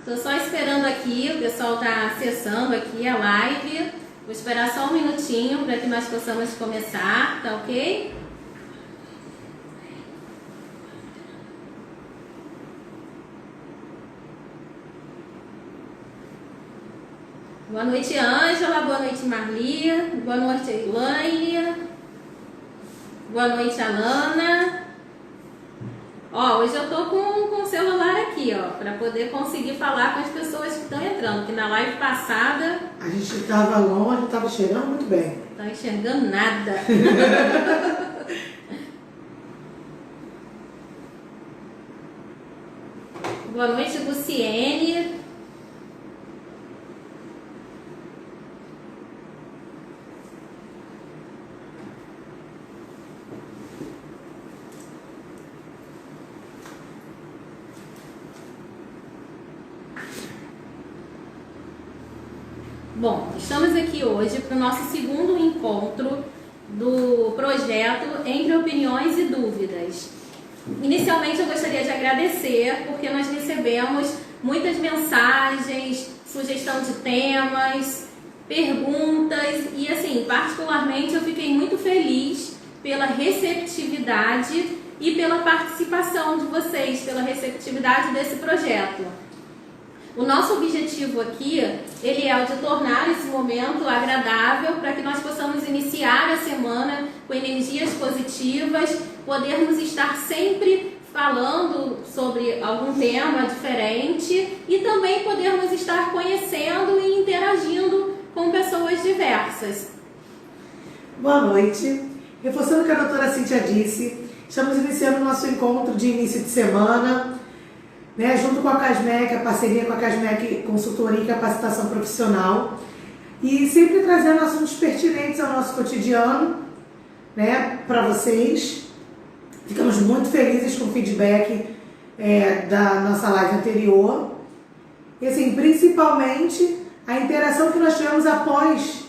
Tô só esperando aqui, o pessoal tá acessando aqui a live. Vou esperar só um minutinho para que nós possamos começar, tá ok? Boa noite, Ângela. Boa noite, Marli. Boa noite, Elaine. Boa noite, Alana. Ó, hoje eu tô com o celular aqui, ó, para poder conseguir falar com as pessoas que estão entrando, que na live passada... A gente estava longe, estava chegando muito bem. Não tá enxergando nada. Boa noite, Luciene. Bom, estamos aqui hoje para o nosso segundo encontro do projeto Entre Opiniões e Dúvidas. Inicialmente eu gostaria de agradecer porque nós recebemos muitas mensagens, sugestão de temas, perguntas e assim, particularmente eu fiquei muito feliz pela receptividade e pela participação de vocês, pela receptividade desse projeto. O nosso objetivo aqui, ele é o de tornar esse momento agradável para que nós possamos iniciar a semana com energias positivas, podermos estar sempre falando sobre algum tema diferente e também podermos estar conhecendo e interagindo com pessoas diversas. Boa noite. Reforçando o que a doutora Cíntia disse, estamos iniciando o nosso encontro de início de semana, né, junto com a CASMEC, a parceria com a CASMEC Consultoria e Capacitação Profissional, e sempre trazendo assuntos pertinentes ao nosso cotidiano, né, para vocês. Ficamos muito felizes com o feedback da nossa live anterior, e assim, principalmente a interação que nós tivemos após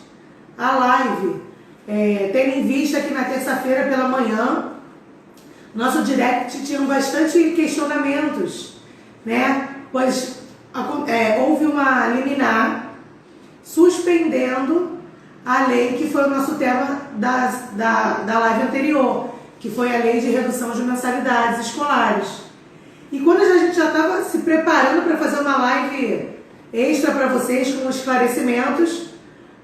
a live, tendo em vista que na terça-feira pela manhã, nosso direct tinha bastante questionamentos, né? Pois houve uma liminar suspendendo a lei que foi o nosso tema da live anterior, que foi a lei de redução de mensalidades escolares. E quando a gente já estava se preparando para fazer uma live extra para vocês com esclarecimentos,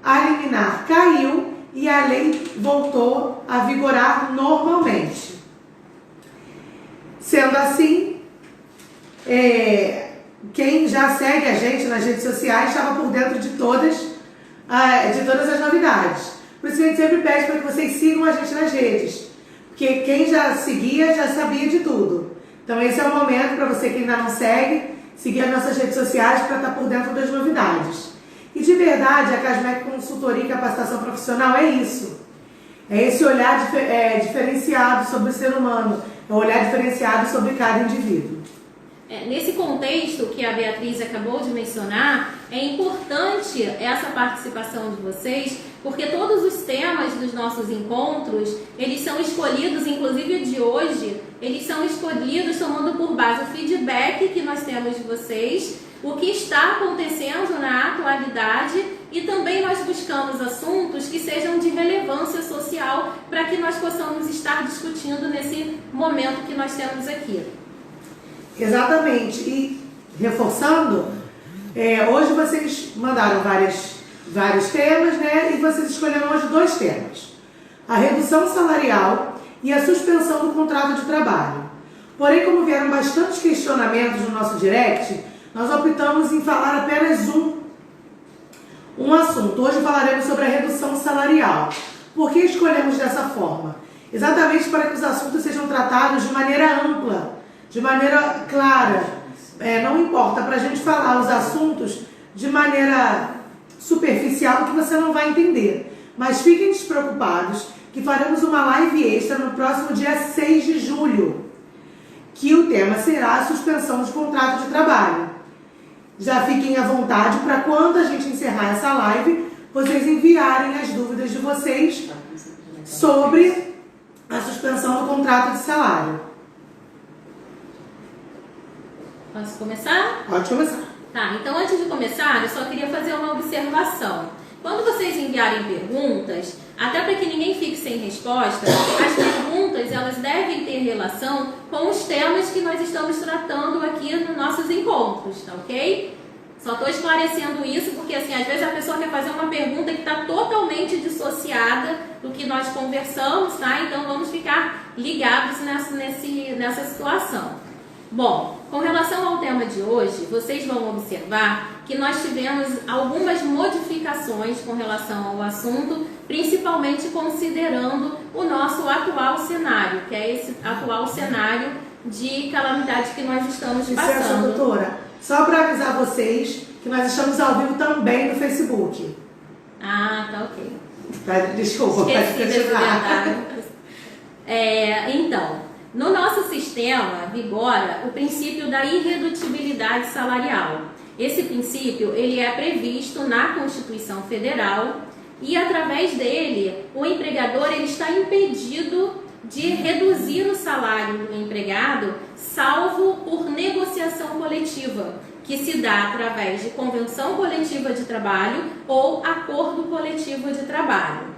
a liminar caiu e a lei voltou a vigorar normalmente. Sendo assim, quem já segue a gente nas redes sociais estava por dentro de todas as novidades. Por isso que a gente sempre pede para que vocês sigam a gente nas redes, porque quem já seguia já sabia de tudo. Então esse é o momento para você que ainda não segue, seguir as nossas redes sociais para estar por dentro das novidades. E de verdade, a CASMEC Consultoria e Capacitação Profissional é isso. É esse olhar diferenciado sobre o ser humano, é um olhar diferenciado sobre cada indivíduo. Nesse contexto que a Beatriz acabou de mencionar, é importante essa participação de vocês, porque todos os temas dos nossos encontros, eles são escolhidos, inclusive de hoje, eles são escolhidos tomando por base o feedback que nós temos de vocês, o que está acontecendo na atualidade e também nós buscamos assuntos que sejam de relevância social para que nós possamos estar discutindo nesse momento que nós temos aqui. Exatamente, e reforçando, hoje vocês mandaram vários temas, né? E vocês escolheram hoje 2 temas: a redução salarial e a suspensão do contrato de trabalho. Porém, como vieram bastantes questionamentos no nosso direct, nós optamos em falar apenas um assunto. Hoje falaremos sobre a redução salarial. Por que escolhemos dessa forma? Exatamente para que os assuntos sejam tratados de maneira ampla, de maneira clara. Não importa para a gente falar os assuntos de maneira superficial que você não vai entender. Mas fiquem despreocupados que faremos uma live extra no próximo dia 6 de julho, que o tema será a suspensão de contrato de trabalho. Já fiquem à vontade para quando a gente encerrar essa live, vocês enviarem as dúvidas de vocês sobre a suspensão do contrato de salário. Posso começar? Pode começar. Tá, então antes de começar, eu só queria fazer uma observação. Quando vocês enviarem perguntas, até para que ninguém fique sem resposta, as perguntas elas devem ter relação com os temas que nós estamos tratando aqui nos nossos encontros, tá ok? Só estou esclarecendo isso porque, assim, às vezes a pessoa quer fazer uma pergunta que está totalmente dissociada do que nós conversamos, tá? Então vamos ficar ligados nessa situação. Bom, com relação ao tema de hoje, vocês vão observar que nós tivemos algumas modificações com relação ao assunto, principalmente considerando o nosso atual cenário, que é esse atual cenário de calamidade que nós estamos Licença, passando. doutora, só para avisar vocês que nós estamos ao vivo também no Facebook. Ah, tá ok. Tá, desculpa, Esqueci pode desse continuar. detalhe. Então, no nosso sistema vigora o princípio da irredutibilidade salarial. Esse princípio ele é previsto na Constituição Federal e, através dele, o empregador ele está impedido de reduzir o salário do empregado, salvo por negociação coletiva, que se dá através de convenção coletiva de trabalho ou acordo coletivo de trabalho.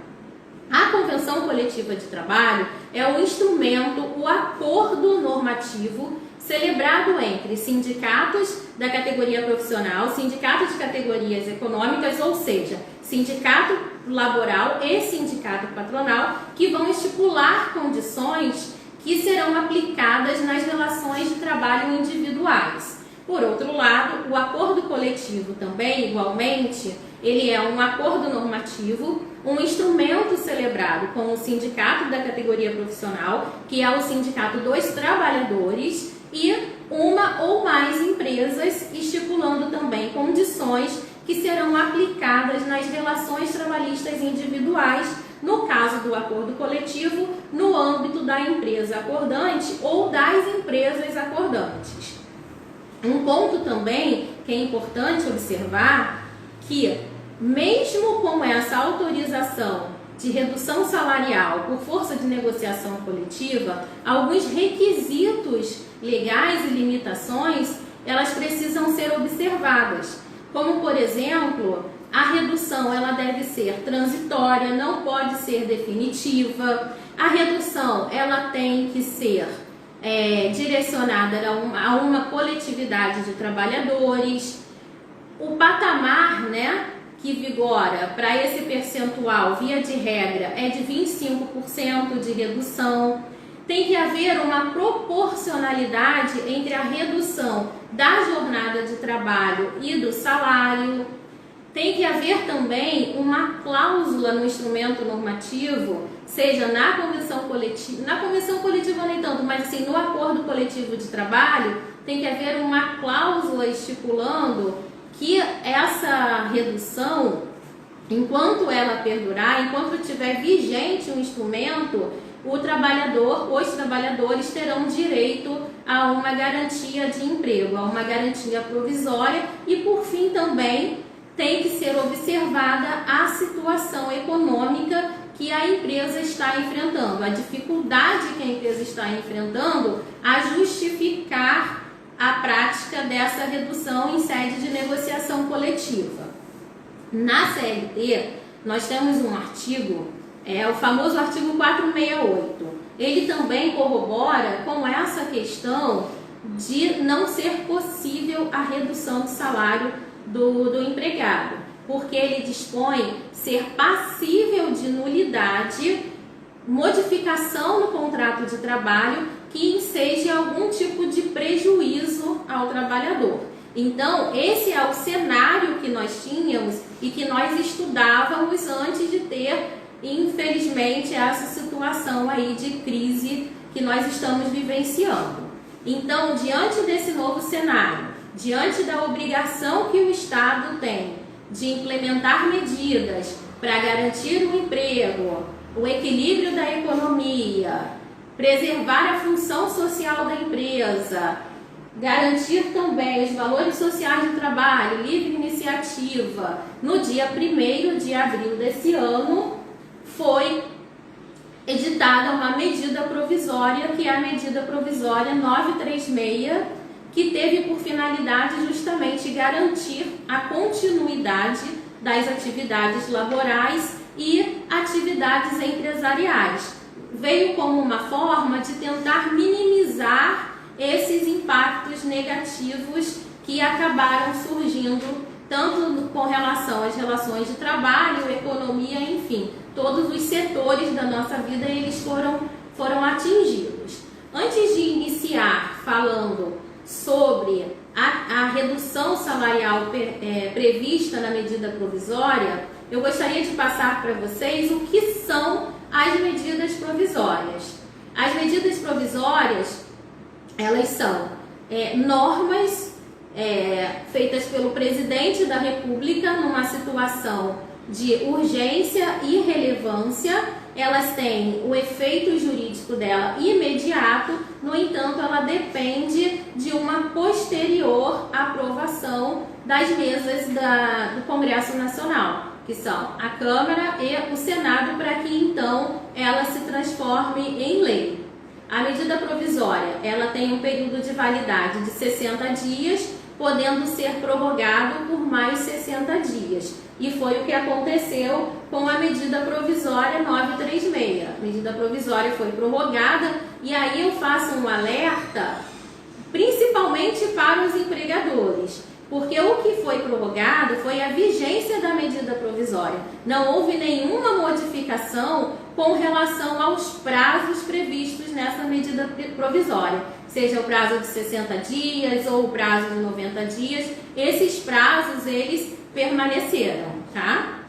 A convenção coletiva de trabalho é o instrumento, o acordo normativo celebrado entre sindicatos da categoria profissional, sindicatos de categorias econômicas, ou seja, sindicato laboral e sindicato patronal, que vão estipular condições que serão aplicadas nas relações de trabalho individuais. Por outro lado, o acordo coletivo também, igualmente, ele é um acordo normativo, um instrumento celebrado com o sindicato da categoria profissional, que é o sindicato dos trabalhadores, e uma ou mais empresas, estipulando também condições que serão aplicadas nas relações trabalhistas individuais, no caso do acordo coletivo, no âmbito da empresa acordante ou das empresas acordantes. Um ponto também que é importante observar que, mesmo com essa autorização de redução salarial por força de negociação coletiva, alguns requisitos legais e limitações, elas precisam ser observadas. Como, por exemplo, a redução ela deve ser transitória, não pode ser definitiva. A redução ela tem que ser direcionada a uma coletividade de trabalhadores. O patamar, né, que vigora para esse percentual, via de regra, é de 25% de redução. Tem que haver uma proporcionalidade entre a redução da jornada de trabalho e do salário. Tem que haver também uma cláusula no instrumento normativo, seja na convenção coletiva nem tanto, mas assim, no acordo coletivo de trabalho, tem que haver uma cláusula estipulando que essa redução, enquanto ela perdurar, enquanto estiver vigente o instrumento, os trabalhadores terão direito a uma garantia de emprego, a uma garantia provisória e, por fim, também tem que ser observada a situação econômica que a empresa está enfrentando, a dificuldade que a empresa está enfrentando a justificar a prática dessa redução em sede de negociação coletiva. Na CLT, nós temos um artigo, o famoso artigo 468. Ele também corrobora com essa questão de não ser possível a redução de salário do empregado, porque ele dispõe ser passível de nulidade, modificação no contrato de trabalho que enseje algum tipo de prejuízo ao trabalhador. Então, esse é o cenário que nós tínhamos e que nós estudávamos antes de ter, infelizmente, essa situação aí de crise que nós estamos vivenciando. Então, diante desse novo cenário, diante da obrigação que o Estado tem de implementar medidas para garantir o emprego, o equilíbrio da economia, preservar a função social da empresa, garantir também os valores sociais do trabalho, livre iniciativa, no dia 1º de abril desse ano, foi editada uma medida provisória, que é a medida provisória 936, que teve por finalidade justamente garantir a continuidade das atividades laborais e atividades empresariais. Veio como uma forma de tentar minimizar esses impactos negativos que acabaram surgindo tanto com relação às relações de trabalho, economia, enfim, todos os setores da nossa vida eles foram atingidos. Antes de iniciar falando sobre a redução salarial prevista na medida provisória, eu gostaria de passar para vocês o que são as medidas provisórias. As medidas provisórias, elas são normas feitas pelo presidente da República numa situação de urgência e relevância. Elas têm o efeito jurídico dela imediato, no entanto, ela depende de uma posterior aprovação das mesas do Congresso Nacional, que são a Câmara e o Senado, para que então ela se transforme em lei. A medida provisória, ela tem um período de validade de 60 dias, podendo ser prorrogado por mais 60 dias. E foi o que aconteceu com a medida provisória 936. A medida provisória foi prorrogada e aí eu faço um alerta, principalmente para os empregadores, porque o que foi prorrogado foi a vigência da medida provisória. Não houve nenhuma modificação com relação aos prazos previstos nessa medida provisória, seja o prazo de 60 dias ou o prazo de 90 dias, esses prazos eles permaneceram, tá?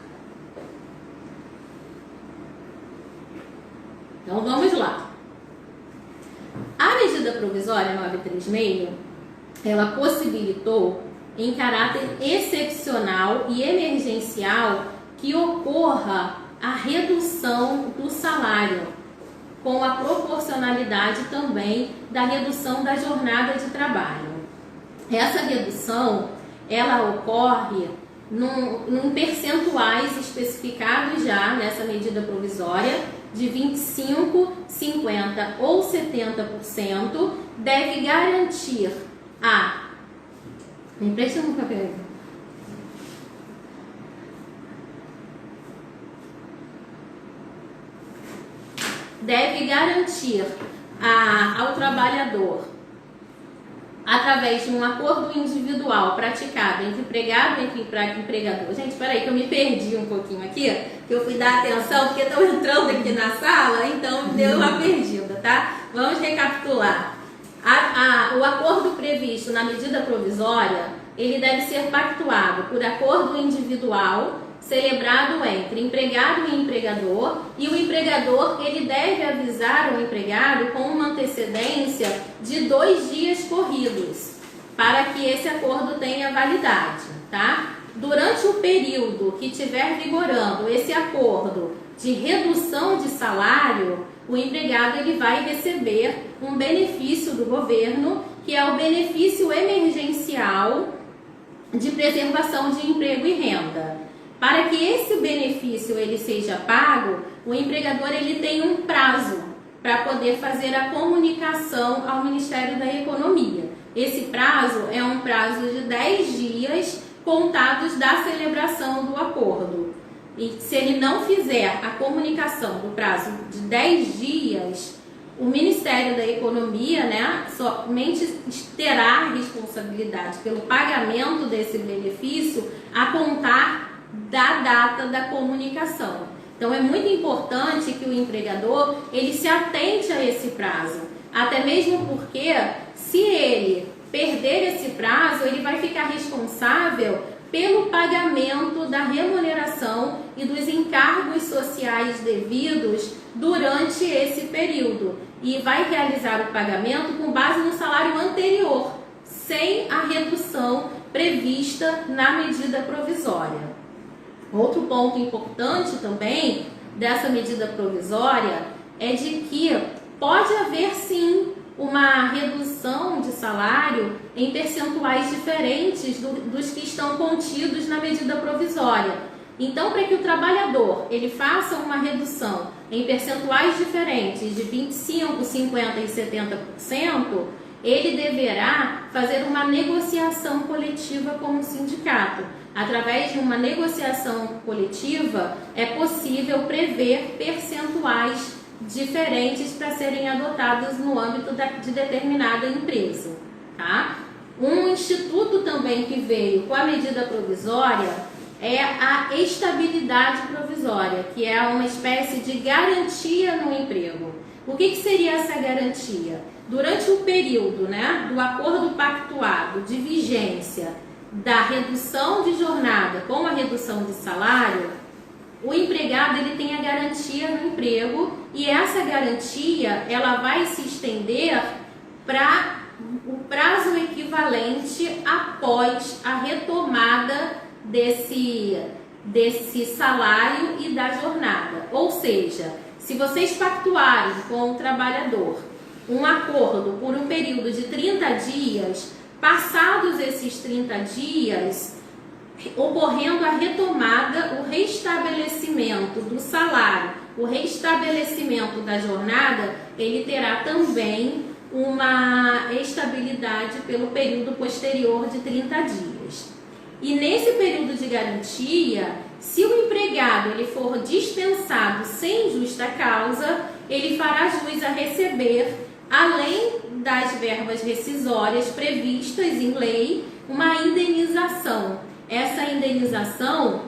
Então vamos lá. A medida provisória 936, ela possibilitou em caráter excepcional e emergencial que ocorra a redução do salário, com a proporcionalidade também da redução da jornada de trabalho. Essa redução, ela ocorre num percentuais especificados já nessa medida provisória, de 25%, 50% ou 70%, deve garantir Me empresta um papel. Deve garantir ao trabalhador, através de um acordo individual praticado entre empregado e entre empregador. Gente, peraí que eu me perdi um pouquinho aqui, que eu fui dar atenção, porque estão entrando aqui na sala, então deu uma perdida, tá? Vamos recapitular. O acordo previsto na medida provisória, ele deve ser pactuado por acordo individual, celebrado entre empregado e empregador, e o empregador ele deve avisar o empregado com uma antecedência de 2 dias corridos, para que esse acordo tenha validade, tá? Durante o período que estiver vigorando esse acordo de redução de salário, o empregado ele vai receber um benefício do governo, que é o benefício emergencial de preservação de emprego e renda. Para que esse benefício ele seja pago, o empregador ele tem um prazo para poder fazer a comunicação ao Ministério da Economia. Esse prazo é um prazo de 10 dias contados da celebração do acordo. E se ele não fizer a comunicação do prazo de 10 dias, o Ministério da Economia, somente terá responsabilidade pelo pagamento desse benefício a contar da data da comunicação. Então é muito importante que o empregador ele se atente a esse prazo, até mesmo porque se ele perder esse prazo, ele vai ficar responsável pelo pagamento da remuneração e dos encargos sociais devidos durante esse período e vai realizar o pagamento com base no salário anterior, sem a redução prevista na medida provisória. Outro ponto importante também dessa medida provisória é de que pode haver sim uma redução de salário em percentuais diferentes dos que estão contidos na medida provisória. Então, para que o trabalhador ele faça uma redução em percentuais diferentes de 25%, 50% e 70%, ele deverá fazer uma negociação coletiva com o sindicato. Através de uma negociação coletiva, é possível prever percentuais diferentes para serem adotados no âmbito de determinada empresa. Tá? Um instituto também que veio com a medida provisória é a estabilidade provisória, que é uma espécie de garantia no emprego. O que seria essa garantia? Durante o período, né, do acordo pactuado de vigência da redução de jornada com a redução de salário, o empregado ele tem a garantia no emprego, e essa garantia ela vai se estender para o prazo equivalente após a retomada desse salário e da jornada. Ou seja, se vocês pactuarem com o trabalhador um acordo por um período de 30 dias, passados esses 30 dias, ocorrendo a retomada, o restabelecimento do salário, o restabelecimento da jornada, ele terá também uma estabilidade pelo período posterior de 30 dias. E nesse período de garantia, se o empregado ele for dispensado sem justa causa, ele fará jus a receber, além das verbas rescisórias previstas em lei, uma indenização. Essa indenização,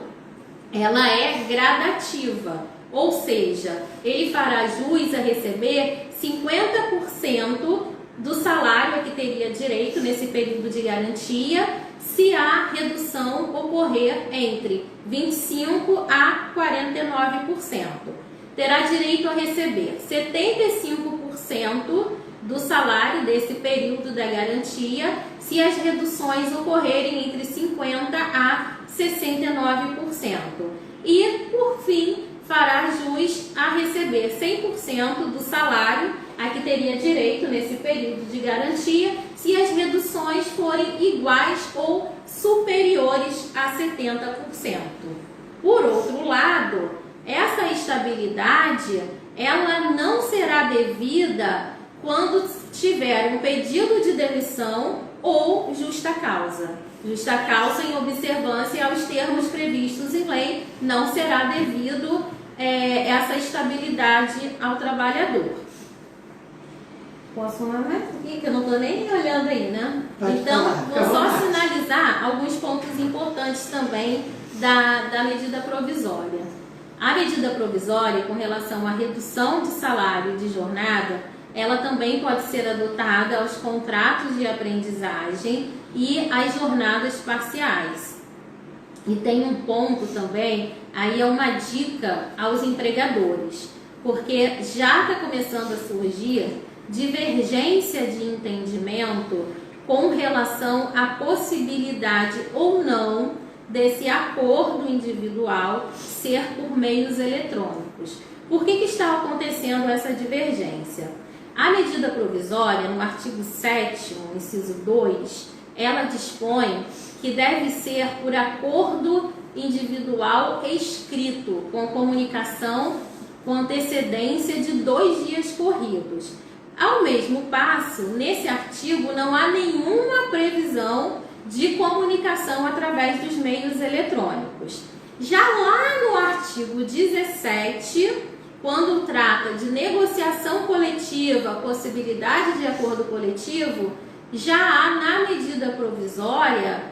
ela é gradativa, ou seja, ele fará jus a receber 50% do salário a que teria direito nesse período de garantia, se a redução ocorrer entre 25% a 49%. Terá direito a receber 75% do salário desse período da garantia, se as reduções ocorrerem entre 50% a 69%. E, por fim, fará jus a receber 100% do salário a que teria direito nesse período de garantia, se as reduções forem iguais ou superiores a 70%. Por outro lado, essa estabilidade ela não será devida quando tiver um pedido de demissão ou justa causa. Justa causa em observância aos termos previstos em lei, não será devido essa estabilidade ao trabalhador. Posso falar mais aqui, que eu não estou nem olhando aí, né? Então, vou só sinalizar alguns pontos importantes também da medida provisória. A medida provisória, com relação à redução de salário e de jornada, ela também pode ser adotada aos contratos de aprendizagem e às jornadas parciais. E tem um ponto também, aí é uma dica aos empregadores, porque já está começando a surgir divergência de entendimento com relação à possibilidade ou não desse acordo individual ser por meios eletrônicos. Por que está acontecendo essa divergência? A medida provisória, no artigo 7º, inciso 2, ela dispõe que deve ser por acordo individual escrito, com comunicação com antecedência de 2 dias corridos. Ao mesmo passo, nesse artigo não há nenhuma previsão de comunicação através dos meios eletrônicos. Já lá no artigo 17, quando trata de negociação coletiva, possibilidade de acordo coletivo, já há na medida provisória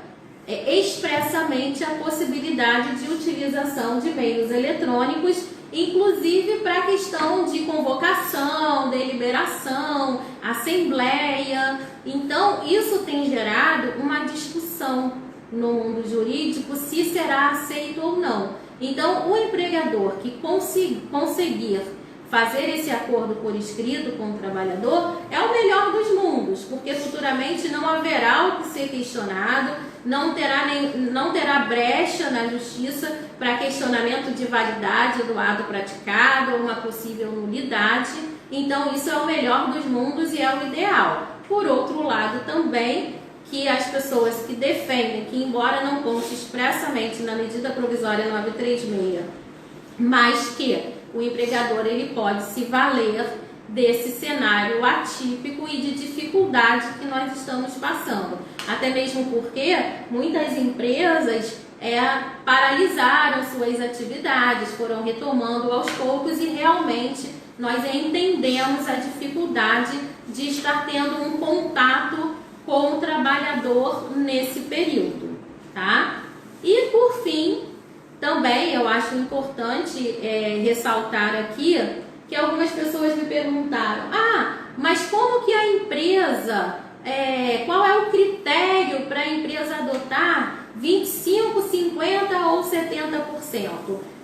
expressamente a possibilidade de utilização de meios eletrônicos, inclusive para a questão de convocação, deliberação, assembleia. Então, isso tem gerado uma discussão no mundo jurídico se será aceito ou não. Então, o empregador que conseguir fazer esse acordo por escrito com o trabalhador é o melhor dos mundos, porque futuramente não haverá o que ser questionado, não terá brecha na justiça para questionamento de validade do ato praticado ou uma possível nulidade. Então, isso é o melhor dos mundos e é o ideal. Por outro lado, também, que as pessoas que defendem que, embora não conste expressamente na medida provisória 936, mas que o empregador ele pode se valer desse cenário atípico e de dificuldade que nós estamos passando. Até mesmo porque muitas empresas paralisaram suas atividades, foram retomando aos poucos e realmente nós entendemos a dificuldade de estar tendo um contato com o trabalhador nesse período, tá? E por fim, também eu acho importante ressaltar aqui que algumas pessoas me perguntaram: mas como que a empresa, qual é o critério para a empresa adotar 25, 50 ou 70%?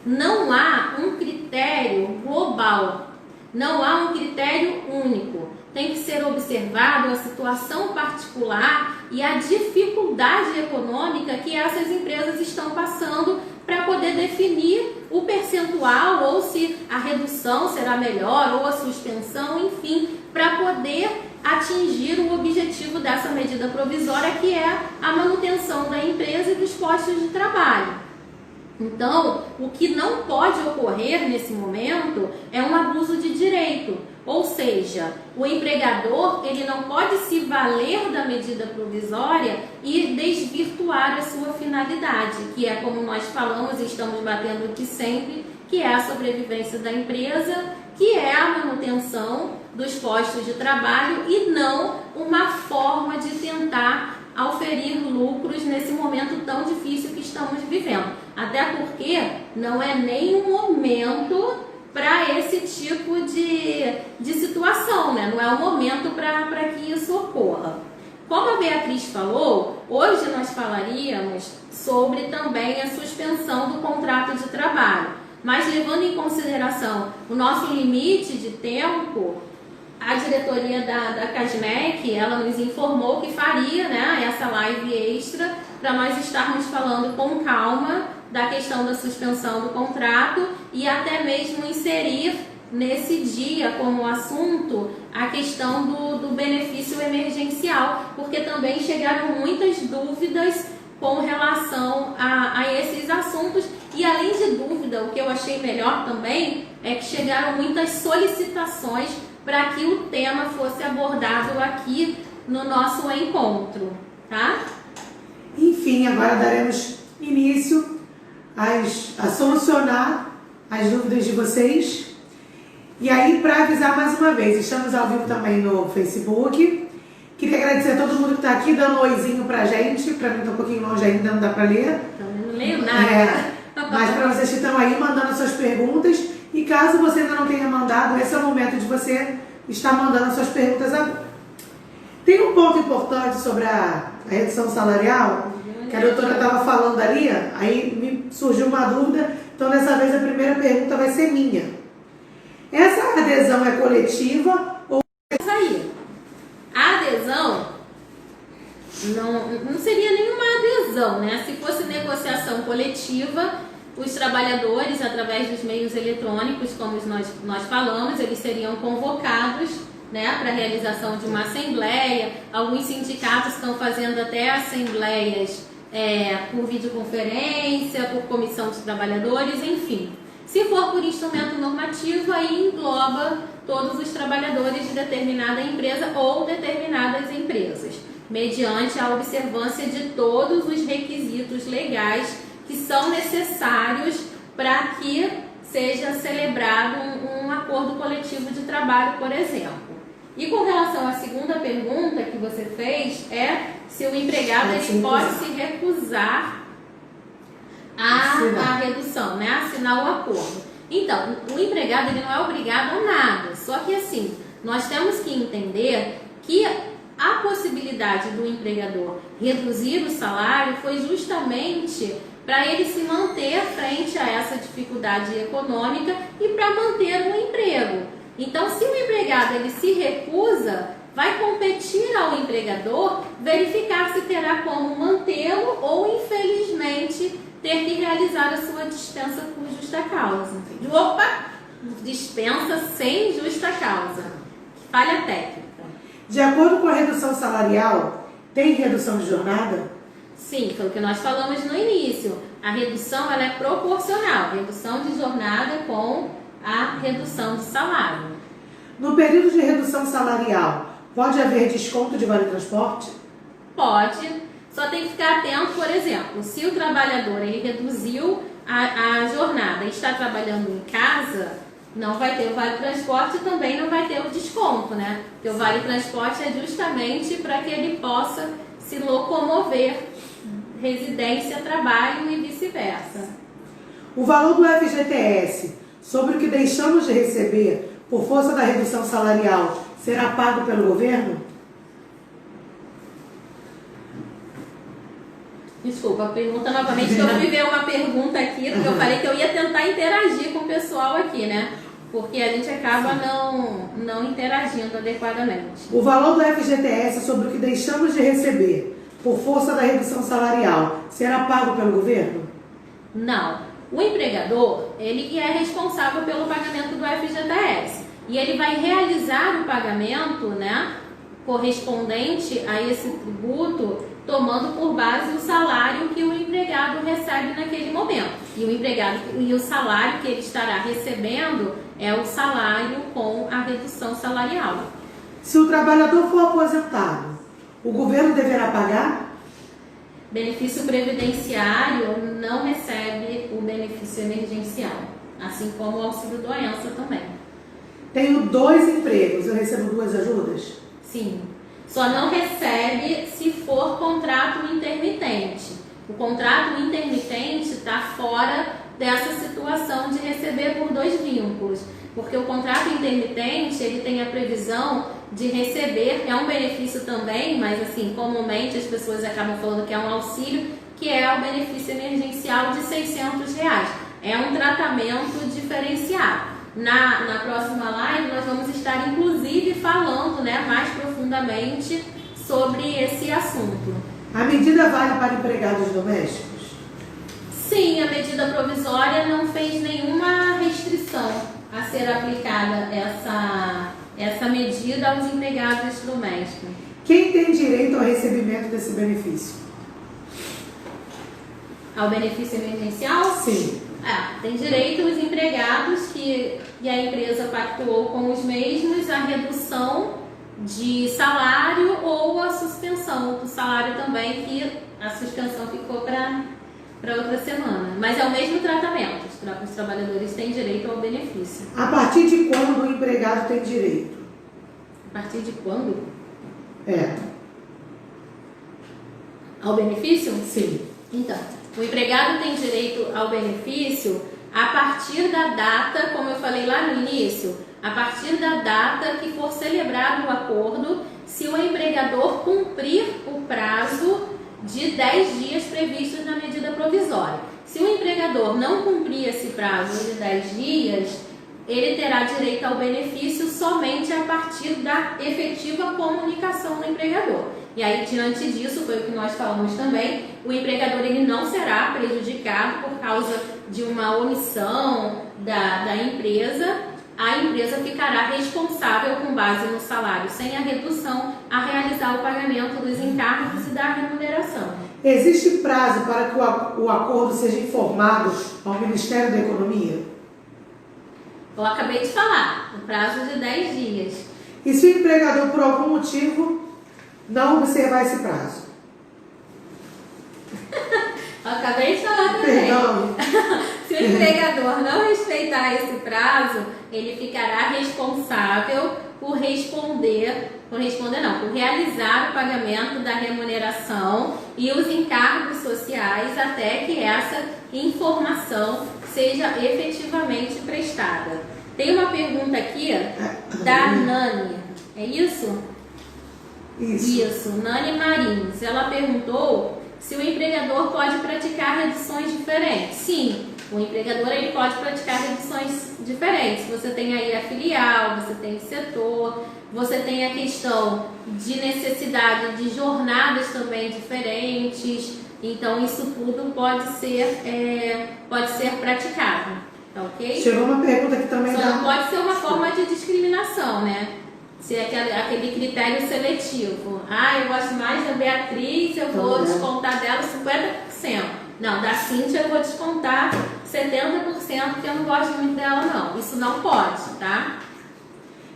Não há um critério global, não há um critério único. Tem que ser observado a situação particular e a dificuldade econômica que essas empresas estão passando para poder definir o percentual, ou se a redução será melhor, ou a suspensão, enfim, para poder atingir o objetivo dessa medida provisória, que é a manutenção da empresa e dos postos de trabalho. Então, o que não pode ocorrer nesse momento é um abuso de direito, ou seja, o empregador ele não pode se valer da medida provisória e desvirtuar a sua finalidade, que é, como nós falamos e estamos batendo aqui sempre, que é a sobrevivência da empresa, que é a manutenção dos postos de trabalho e não uma forma de tentar auferir lucros nesse momento tão difícil que estamos vivendo. Até porque não é nem um momento para esse tipo de situação, né? Não é o momento para que isso ocorra. Como a Beatriz falou, hoje nós falaríamos sobre também a suspensão do contrato de trabalho. Mas levando em consideração o nosso limite de tempo, a diretoria da CASMEC, ela nos informou que faria, né, essa live extra para nós estarmos falando com calma da questão da suspensão do contrato e até mesmo inserir nesse dia como assunto a questão do benefício emergencial, porque também chegaram muitas dúvidas com relação a esses assuntos. E além de dúvida, o que eu achei melhor também é que chegaram muitas solicitações para que o tema fosse abordado aqui no nosso encontro, tá? Enfim, agora daremos início a solucionar as dúvidas de vocês. E aí, para avisar mais uma vez, estamos ao vivo também no Facebook. Queria agradecer a todo mundo que está aqui dando um oizinho pra gente. Para mim está um pouquinho longe ainda, não dá para ler. Não leio nada. Mas para vocês que estão aí mandando suas perguntas. E caso você ainda não tenha mandado, esse é o momento de você estar mandando suas perguntas agora. Tem um ponto importante sobre a redução salarial, que a doutora estava falando ali, aí me surgiu uma dúvida, então dessa vez a primeira pergunta vai ser minha. Essa adesão é coletiva ou... Isso aí. A adesão não seria nenhuma adesão, né? Se fosse negociação coletiva, os trabalhadores, através dos meios eletrônicos, como nós falamos, eles seriam convocados, né, para a realização de uma assembleia. Alguns sindicatos estão fazendo até assembleias por videoconferência, por comissão de trabalhadores, enfim. Se for por instrumento normativo, aí engloba todos os trabalhadores de determinada empresa ou determinadas empresas, mediante a observância de todos os requisitos legais que são necessários para que seja celebrado um acordo coletivo de trabalho, por exemplo. E com relação à segunda pergunta que você fez, se o empregado ele pode se recusar a redução, né? Assinar o acordo. Então, o empregado ele não é obrigado a nada, só que assim, nós temos que entender que a possibilidade do empregador reduzir o salário foi justamente para ele se manter frente a essa dificuldade econômica e para manter um emprego. Então, se o empregado ele se recusa, vai competir ao empregador verificar se terá como mantê-lo ou, infelizmente, ter que realizar a sua dispensa por justa causa. Dispensa sem justa causa. Falha técnica. De acordo com a redução salarial, tem redução de jornada? Sim, foi o que nós falamos no início. A redução ela é proporcional. Redução de jornada com a redução de salário. No período de redução salarial, pode haver desconto de vale transporte? Pode, só tem que ficar atento, por exemplo, se o trabalhador ele reduziu a jornada e está trabalhando em casa, não vai ter o vale transporte e também não vai ter o desconto, né? Porque o vale transporte é justamente para que ele possa se locomover residência, trabalho e vice-versa. O valor do FGTS, sobre o que deixamos de receber por força da redução salarial, será pago pelo governo? Desculpa, pergunta novamente, que eu fui ver uma pergunta aqui, porque eu falei que eu ia tentar interagir com o pessoal aqui, né? Porque a gente acaba não interagindo adequadamente. O valor do FGTS sobre o que deixamos de receber por força da redução salarial será pago pelo governo? Não. O empregador, ele é responsável pelo pagamento do FGTS. E ele vai realizar o pagamento, né, correspondente a esse tributo, tomando por base o salário que o empregado recebe naquele momento. E o salário que ele estará recebendo é o salário com a redução salarial. Se o trabalhador for aposentado, o governo deverá pagar? Benefício previdenciário não recebe o benefício emergencial, assim como o auxílio-doença também. Tenho 2 empregos, eu recebo 2 ajudas? Sim. Só não recebe se for contrato intermitente. O contrato intermitente está fora dessa situação de receber por 2 vínculos. Porque o contrato intermitente, ele tem a previsão de receber, é um benefício também, mas assim, comumente as pessoas acabam falando que é um auxílio, que é o benefício emergencial de R$600. É um tratamento diferenciado. Na próxima live nós vamos estar inclusive falando, né, mais profundamente sobre esse assunto. A medida vale para empregados domésticos? Sim, a medida provisória não fez nenhuma restrição a ser aplicada essa medida aos empregados domésticos. Quem tem direito ao recebimento desse benefício? Ao benefício emergencial? Sim. Tem direito os empregados que a empresa pactuou com os mesmos a redução de salário ou a suspensão do salário também, que a suspensão ficou para outra semana. Mas é o mesmo tratamento, os trabalhadores têm direito ao benefício. A partir de quando o empregado tem direito? A partir de quando? Ao benefício? Sim. Então, o empregado tem direito ao benefício a partir da data, como eu falei lá no início, a partir da data que for celebrado o acordo, se o empregador cumprir o prazo de 10 dias previstos na medida provisória. Se o empregador não cumprir esse prazo de 10 dias, ele terá direito ao benefício somente a partir da efetiva comunicação do empregador. E aí, diante disso, foi o que nós falamos também, o empregador ele não será prejudicado por causa de uma omissão da empresa. A empresa ficará responsável, com base no salário sem a redução, a realizar o pagamento dos encargos e da remuneração. Existe prazo para que o acordo seja informado ao Ministério da Economia? Eu acabei de falar, o prazo de 10 dias. E se o empregador, por algum motivo, não observar esse prazo? Eu acabei de falar também. Perdão. Se o empregador não respeitar esse prazo, ele ficará responsável por realizar o pagamento da remuneração e os encargos sociais até que essa informação seja efetivamente prestada. Tem uma pergunta aqui da Nani, é isso? Isso, Nani Marins. Ela perguntou se o empregador pode praticar reduções diferentes. Sim, o empregador ele pode praticar reduções diferentes. Você tem aí a filial, você tem o setor, você tem a questão de necessidade de jornadas também diferentes. Então, isso tudo pode ser praticado, tá ok? Chegou uma pergunta aqui também. Só não pode ser uma forma de discriminação, né? Se é aquele critério seletivo. Eu gosto mais da Beatriz, eu vou descontar dela 50%. Não, da Cíntia eu vou descontar 70%, porque eu não gosto muito dela, não. Isso não pode, tá?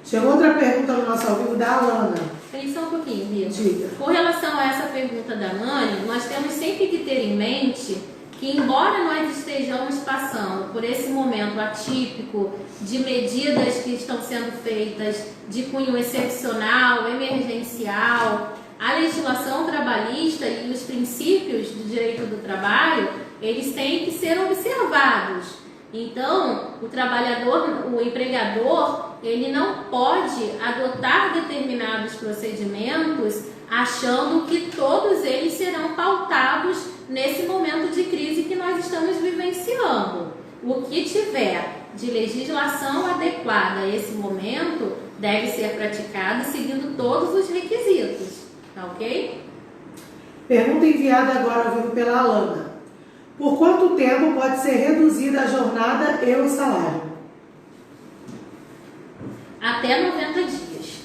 Chegou outra pergunta no nosso ao vivo da Alana. Espera só um pouquinho, Bia. Diga. Com relação a essa pergunta da Nani, nós temos sempre que ter em mente que, embora nós estejamos passando por esse momento atípico de medidas que estão sendo feitas de cunho excepcional, emergencial, a legislação trabalhista e os princípios do direito do trabalho, eles têm que ser observados. Então, o trabalhador, o empregador, ele não pode adotar determinados procedimentos achando que todos eles serão pautados nesse momento de crise que nós estamos vivenciando. O que tiver de legislação adequada a esse momento deve ser praticado seguindo todos os requisitos, tá ok? Pergunta enviada agora ao vivo pela Alana. Por quanto tempo pode ser reduzida a jornada e o salário? Até 90 dias.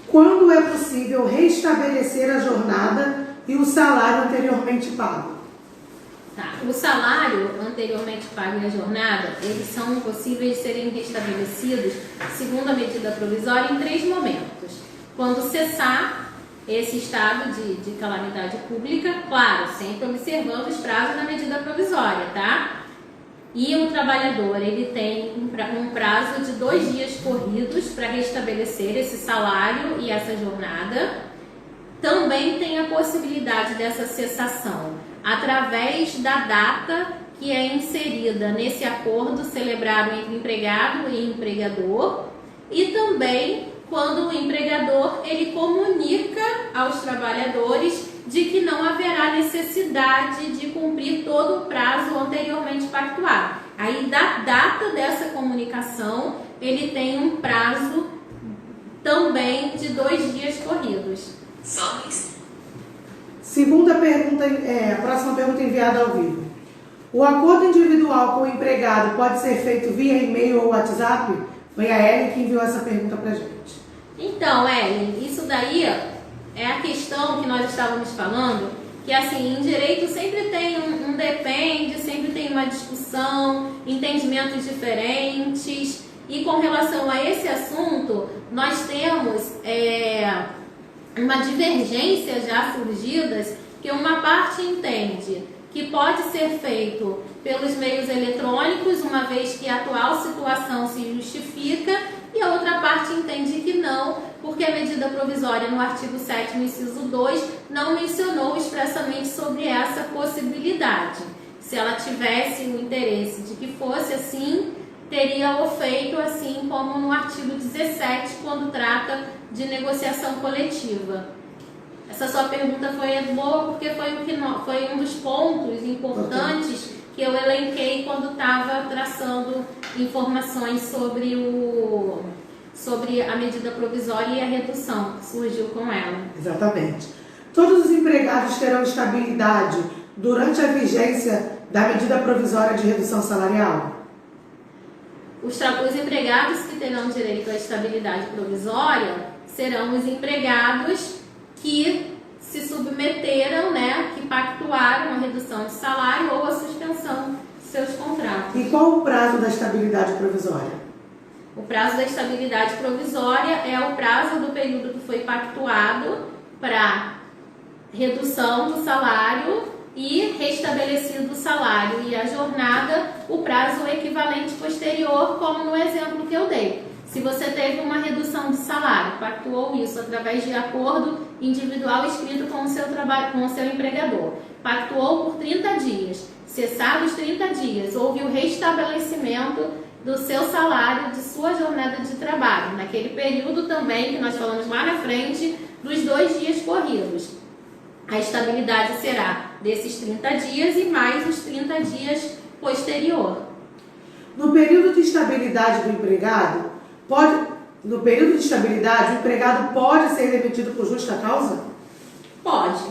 Quando é possível restabelecer a jornada e o salário anteriormente pago? Tá. O salário anteriormente pago e a jornada, eles são possíveis de serem restabelecidos, segundo a medida provisória, em 3 momentos. Quando cessar esse estado de calamidade pública, claro, sempre observando os prazos da medida provisória, tá? E o trabalhador, ele tem um prazo de 2 dias corridos para restabelecer esse salário e essa jornada. Também tem a possibilidade dessa cessação através da data que é inserida nesse acordo celebrado entre empregado e empregador, e também quando o empregador ele comunica aos trabalhadores de que não haverá necessidade de cumprir todo o prazo anteriormente pactuado. Aí, da data dessa comunicação, ele tem um prazo também de 2 dias corridos. Só isso. Segunda pergunta, próxima pergunta enviada ao vivo. O acordo individual com o empregado pode ser feito via e-mail ou WhatsApp? Foi a Ellen que enviou essa pergunta pra gente. Então, Ellen, isso daí é a questão que nós estávamos falando, que assim, em direito sempre tem um depende, sempre tem uma discussão, entendimentos diferentes, e com relação a esse assunto, nós temos uma divergência já surgidas, que uma parte entende que pode ser feito pelos meios eletrônicos, uma vez que a atual situação se justifica, e a outra parte entende que não, porque a medida provisória no artigo 7º, inciso 2, não mencionou expressamente sobre essa possibilidade. Se ela tivesse o interesse de que fosse assim, teria o feito assim como no artigo 17, quando trata de negociação coletiva. Essa sua pergunta foi boa porque foi um dos pontos importantes que eu elenquei quando estava traçando informações sobre a medida provisória e a redução que surgiu com ela. Exatamente. Todos os empregados terão estabilidade durante a vigência da medida provisória de redução salarial? Os empregados que terão direito à estabilidade provisória serão os empregados que se submeteram, que pactuaram a redução de salário ou a suspensão de seus contratos. E qual o prazo da estabilidade provisória? O prazo da estabilidade provisória é o prazo do período que foi pactuado para redução do salário e restabelecido o salário e a jornada, o prazo equivalente posterior, como no exemplo que eu dei. Se você teve uma redução de salário, pactuou isso através de acordo individual escrito com o seu empregador, pactuou por 30 dias, cessados 30 dias, houve o restabelecimento do seu salário, de sua jornada de trabalho, naquele período também que nós falamos lá na frente, dos 2 dias corridos. A estabilidade será desses 30 dias e mais os 30 dias posterior. No período de estabilidade do empregado, o empregado pode ser demitido por justa causa? Pode,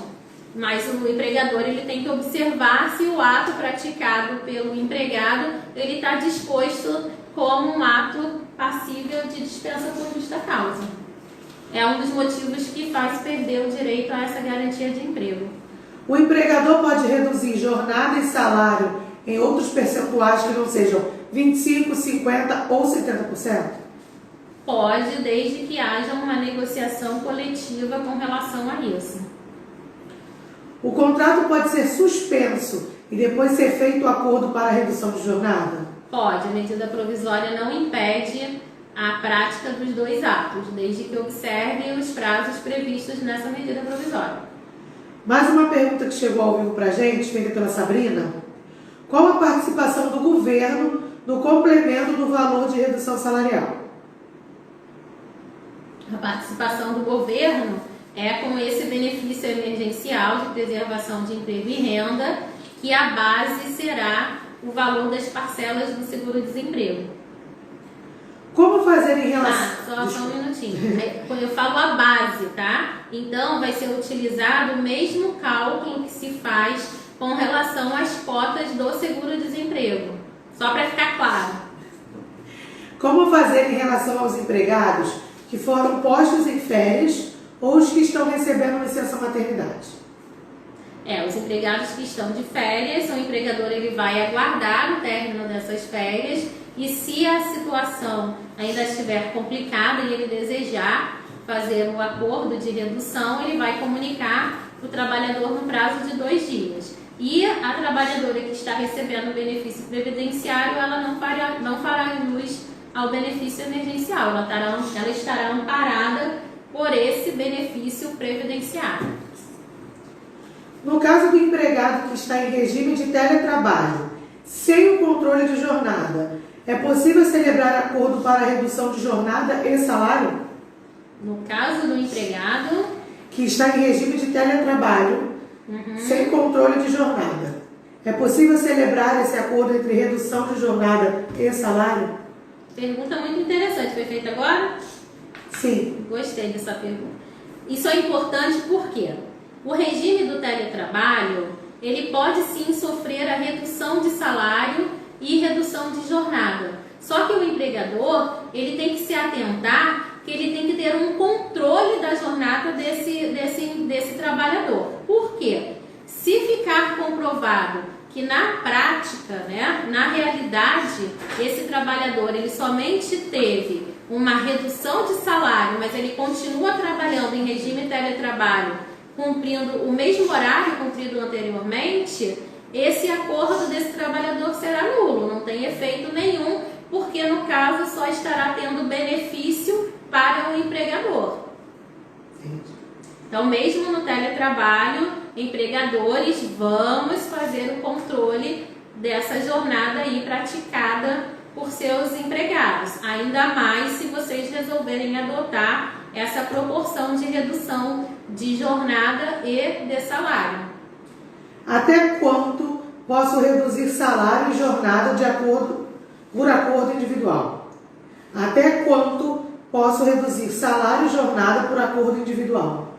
mas o empregador ele tem que observar se o ato praticado pelo empregado ele está disposto como um ato passível de dispensa por justa causa. É um dos motivos que faz perder o direito a essa garantia de emprego. O empregador pode reduzir jornada e salário em outros percentuais que não sejam 25%, 50% ou 70%? Pode, desde que haja uma negociação coletiva com relação a isso. O contrato pode ser suspenso e depois ser feito o acordo para a redução de jornada? Pode, a medida provisória não impede a prática dos dois atos, desde que observe os prazos previstos nessa medida provisória. Mais uma pergunta que chegou ao vivo para a gente, feita pela Sabrina. Qual a participação do governo no complemento do valor de redução salarial? A participação do governo é com esse benefício emergencial de preservação de emprego e renda, que a base será o valor das parcelas do seguro-desemprego. Como fazer em relação... Só um minutinho. Quando eu falo a base, tá? Então, vai ser utilizado o mesmo cálculo que se faz com relação às cotas do seguro-desemprego. Só para ficar claro. Como fazer em relação aos empregados que foram postos em férias ou os que estão recebendo licença maternidade? Os empregados que estão de férias, o empregador ele vai aguardar o término dessas férias e se a situação ainda estiver complicada e ele desejar fazer um acordo de redução, ele vai comunicar o trabalhador no prazo de 2 dias. E a trabalhadora que está recebendo o benefício previdenciário, ela não fará jus ao benefício emergencial, ela estará amparada por esse benefício previdenciário. No caso do empregado que está em regime de teletrabalho, sem o controle de jornada, é possível celebrar acordo para redução de jornada e salário? No caso do empregado que está em regime de teletrabalho, sem controle de jornada, é possível celebrar esse acordo entre redução de jornada e salário? Pergunta muito interessante. Foi feita agora? Sim. Gostei dessa pergunta. Isso é importante porque o regime do teletrabalho, ele pode sim sofrer a redução de salário e redução de jornada. Só que o empregador, ele tem que se atentar que ele tem que ter um controle da jornada desse trabalhador. Por quê? Se ficar comprovado que na prática, na realidade, esse trabalhador ele somente teve uma redução de salário, mas ele continua trabalhando em regime teletrabalho, cumprindo o mesmo horário cumprido anteriormente, esse acordo desse trabalhador será nulo, não tem efeito nenhum, porque no caso só estará tendo benefício para o empregador. Então, mesmo no teletrabalho, empregadores, vamos fazer o controle dessa jornada aí praticada por seus empregados. Ainda mais se vocês resolverem adotar essa proporção de redução de jornada e de salário. Até quanto posso reduzir salário e jornada por acordo individual? Até quanto posso reduzir salário e jornada por acordo individual?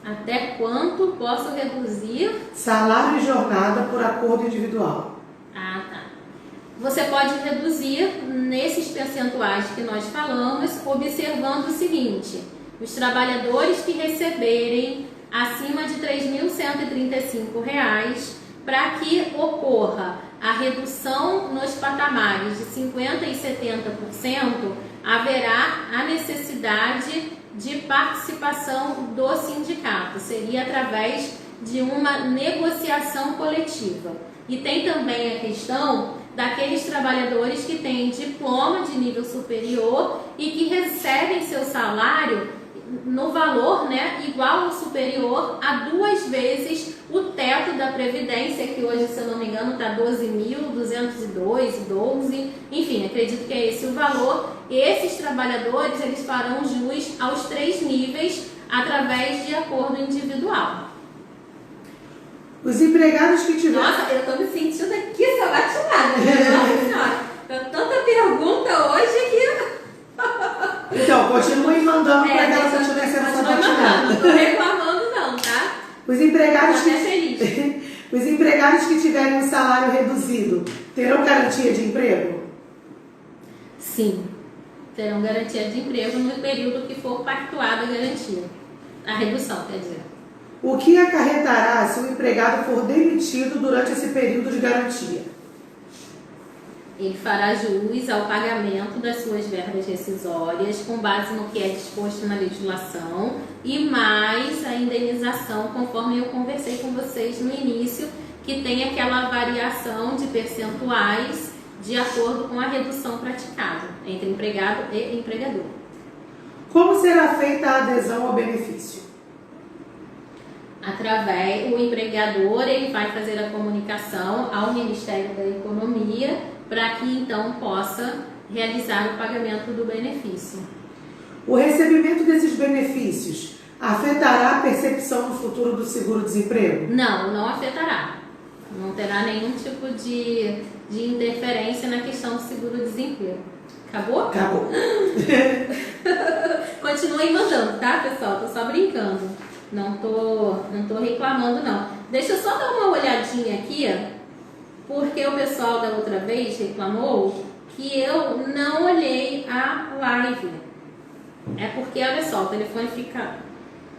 Até quanto posso reduzir salário e jornada por acordo individual? Tá. Você pode reduzir nesses percentuais que nós falamos, observando o seguinte: os trabalhadores que receberem acima de R$ 3.135, para que ocorra a redução nos patamares de 50% e 70%, haverá a necessidade de participação do sindicato. Seria através de uma negociação coletiva. E tem também a questão daqueles trabalhadores que têm diploma de nível superior e que recebem seu salário no valor igual ou superior a 2 vezes o teto da Previdência, que hoje, se eu não me engano, está 12.202,12. Enfim, acredito que é esse o valor. Esses trabalhadores, eles farão jus aos 3 níveis através de acordo individual. Os empregados que tiverem... Nossa, eu estou me sentindo aqui sabatinada. Nossa senhora, tanta pergunta hoje que... Então, continue mandando para que ela continue sendo sabatinada. Não estou reclamando não, tá? Os empregados Estou até feliz. Os empregados que tiverem um salário reduzido terão garantia de emprego? Sim, terão garantia de emprego no período que for pactuada a garantia. A redução, quer dizer. O que acarretará se o empregado for demitido durante esse período de garantia? Ele fará jus ao pagamento das suas verbas rescisórias com base no que é disposto na legislação e mais a indenização, conforme eu conversei com vocês no início, que tem aquela variação de percentuais de acordo com a redução praticada entre empregado e empregador. Como será feita a adesão ao benefício? O empregador ele vai fazer a comunicação ao Ministério da Economia para que então possa realizar o pagamento do benefício. O recebimento desses benefícios afetará a percepção no futuro do seguro-desemprego? Não afetará. Não terá nenhum tipo de interferência na questão do seguro-desemprego. Acabou? Acabou. Continuem mandando, tá, pessoal? Tô só brincando. Não tô reclamando, não. Deixa eu só dar uma olhadinha aqui, porque o pessoal da outra vez reclamou que eu não olhei a live. É porque, olha só, o telefone fica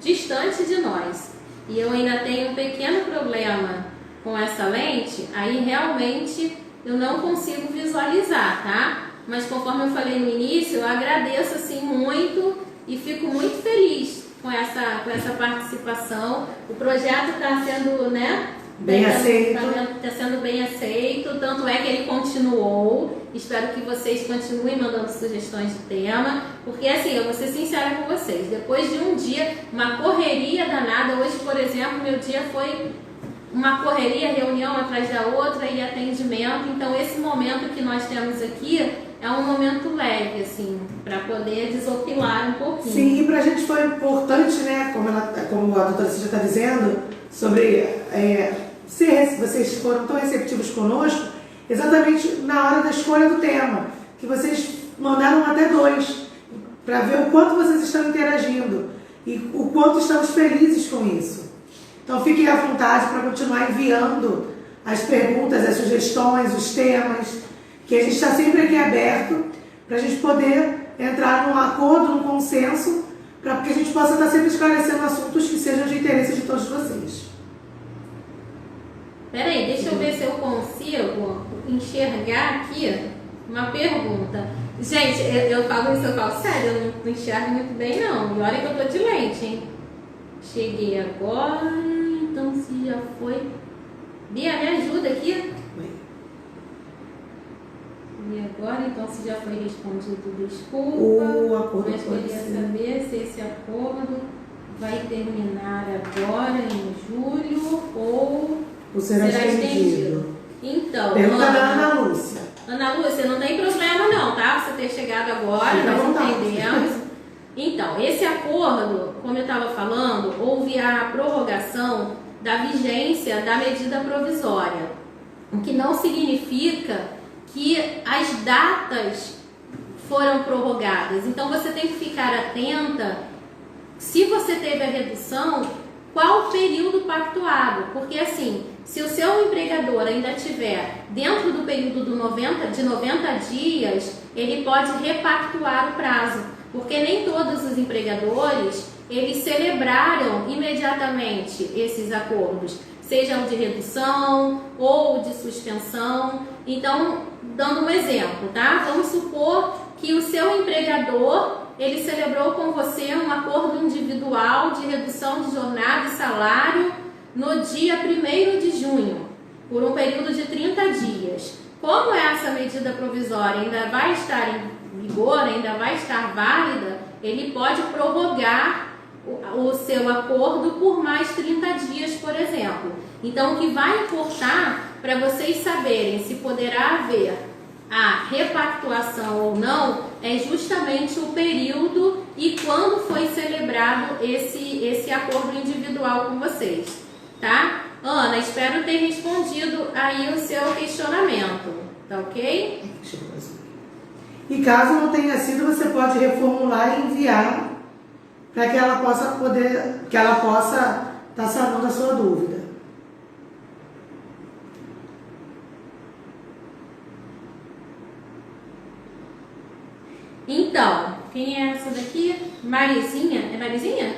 distante de nós. E eu ainda tenho um pequeno problema com essa lente, aí realmente eu não consigo visualizar, tá? Mas conforme eu falei no início, eu agradeço assim muito e fico muito feliz com essa participação. O projeto está sendo, bem aceito. Está sendo bem aceito, tanto é que ele continuou. Espero que vocês continuem mandando sugestões de tema, porque assim, eu vou ser sincera com vocês, depois de um dia, uma correria danada, hoje, por exemplo, meu dia foi uma correria, reunião atrás da outra e atendimento, então esse momento que nós temos aqui é um momento leve, assim, para poder desopilar um pouquinho. Sim, e para a gente foi importante, como a doutora Cíntia está dizendo, sobre vocês foram tão receptivos conosco, exatamente na hora da escolha do tema, que vocês mandaram até 2, para ver o quanto vocês estão interagindo e o quanto estamos felizes com isso. Então fiquem à vontade para continuar enviando as perguntas, as sugestões, os temas, que a gente está sempre aqui aberto para a gente poder entrar num acordo, num consenso, para que a gente possa estar sempre esclarecendo assuntos que sejam de interesse de todos vocês. Peraí, deixa eu ver se eu consigo enxergar aqui uma pergunta. Gente, eu falo sério, eu não enxergo muito bem não. E olha que eu tô de lente, hein? Cheguei agora, então se já foi. Bia, me ajuda aqui. E agora, então, se já foi respondido, desculpa. O acordo mas queria saber se esse acordo vai terminar agora em julho ou será estendido. Então, pergunta da Ana Lúcia. Ana Lúcia, não tem problema não, tá? Você ter chegado agora, nós entendemos. Então, esse acordo, como eu estava falando, houve a prorrogação da vigência da medida provisória, o que não significa que as datas foram prorrogadas. Então, você tem que ficar atenta, se você teve a redução, qual o período pactuado, porque assim, se o seu empregador ainda estiver dentro do período de 90 dias, ele pode repactuar o prazo, porque nem todos os empregadores, eles celebraram imediatamente esses acordos, sejam de redução ou de suspensão. Então, dando um exemplo, tá? Vamos supor que o seu empregador, ele celebrou com você um acordo individual de redução de jornada e salário no dia 1º de junho, por um período de 30 dias. Como essa medida provisória ainda vai estar em vigor, ainda vai estar válida, ele pode prorrogar o seu acordo por mais 30 dias, por exemplo. Então, o que vai importar para vocês saberem se poderá haver a repactuação ou não é justamente o período e quando foi celebrado esse acordo individual com vocês, tá? Ana, espero ter respondido aí o seu questionamento, tá ok? E caso não tenha sido, você pode reformular e enviar para que ela possa estar sanando a sua dúvida. Então, quem é essa daqui? Marizinha? É Marizinha?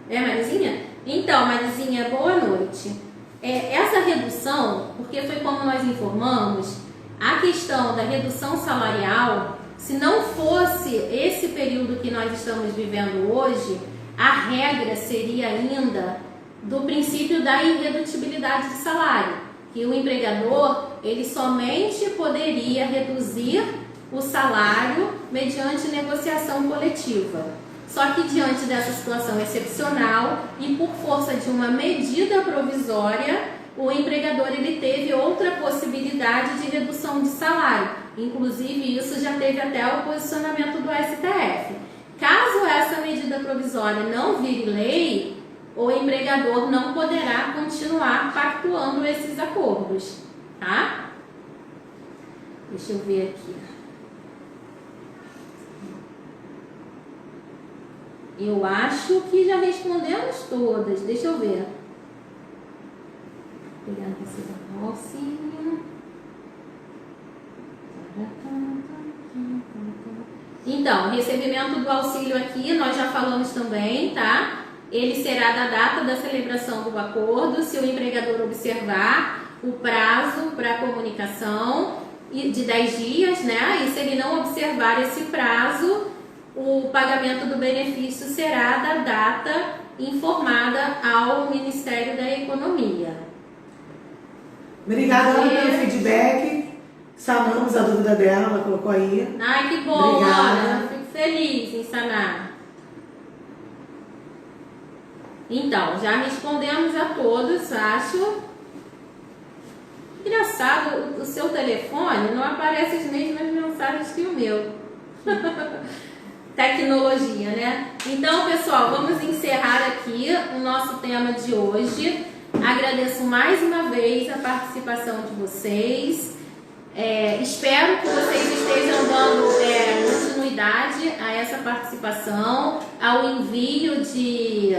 É Marizinha? Então, Marizinha, boa noite. Essa redução, porque foi como nós informamos, A questão da redução salarial, se não fosse esse período que nós estamos vivendo hoje, a regra seria ainda do princípio da irredutibilidade de salário, que o empregador ele somente poderia reduzir o salário mediante negociação coletiva. Só que diante dessa situação excepcional e por força de uma medida provisória, o empregador ele teve outra possibilidade de redução de salário. Inclusive isso já teve até o posicionamento do STF. Caso essa medida provisória não vire lei, o empregador não poderá continuar pactuando esses acordos, tá? Deixa eu ver aqui. Eu acho que já respondemos todas. Deixa eu ver. Pegando esse auxílio. Então, recebimento do auxílio aqui, nós já falamos também, tá? Ele será da data da celebração do acordo, se o empregador observar o prazo para comunicação de 10 dias, né? E se ele não observar esse prazo, o pagamento do benefício será da data informada ao Ministério da Economia. Obrigada pelo feedback. Sanamos a dúvida dela, ela colocou aí. Ai, que bom, Obrigada. Ana. Fico feliz em sanar. Então, já respondemos a todos, acho. Engraçado, o seu telefone não aparece as mesmas mensagens que o meu. Tecnologia, né? Então, pessoal, vamos encerrar aqui o nosso tema de hoje. Agradeço mais uma vez a participação de vocês. Espero que vocês estejam dando continuidade a essa participação, ao envio de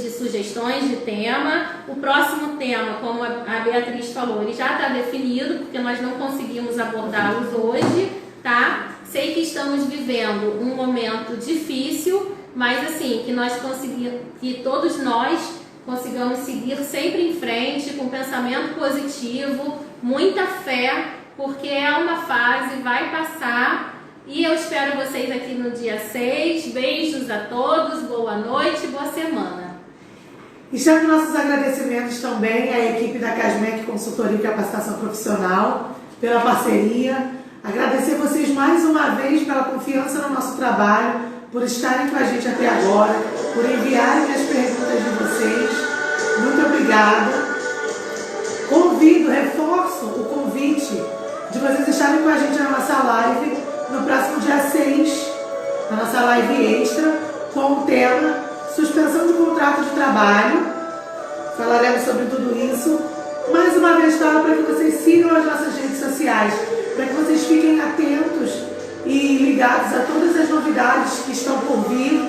sugestões de tema. O próximo tema, como a Beatriz falou, ele já está definido, porque nós não conseguimos abordá-los hoje, tá? Sei que estamos vivendo um momento difícil, mas assim, que todos nós consigamos seguir sempre em frente, com pensamento positivo, muita fé, porque é uma fase, vai passar. E eu espero vocês aqui no dia 6. Beijos a todos, boa noite, boa semana. E chamo nossos agradecimentos também à equipe da CASMEC Consultoria e Capacitação Profissional pela parceria. Agradecer vocês mais uma vez pela confiança no nosso trabalho, por estarem com a gente até agora, por enviarem as perguntas de vocês. Muito obrigada. Reforço o convite de vocês estarem com a gente na nossa live no próximo dia 6, na nossa live extra, com o tema Suspensão de Contrato de Trabalho. Falaremos sobre tudo isso. Mais uma vez, falo para que vocês sigam as nossas redes sociais, para que vocês fiquem atentos e ligados a todas as novidades que estão por vir,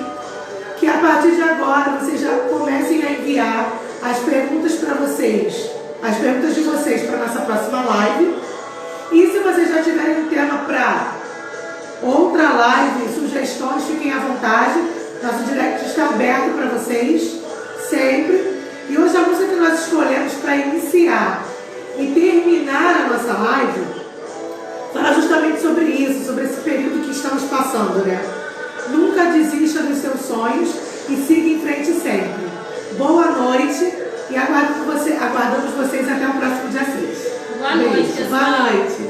que a partir de agora vocês já comecem a enviar as perguntas para vocês, as perguntas de vocês para a nossa próxima live. E se vocês já tiverem um tema para outra live, sugestões, fiquem à vontade. Nosso direct está aberto para vocês, sempre. E hoje a música que nós escolhemos para iniciar e terminar a nossa live fala justamente sobre isso, sobre esse período que estamos passando, né? Nunca desista dos seus sonhos e siga em frente sempre. Boa noite e aguardamos vocês até o próximo dia 6. Boa noite, pessoal. Boa noite.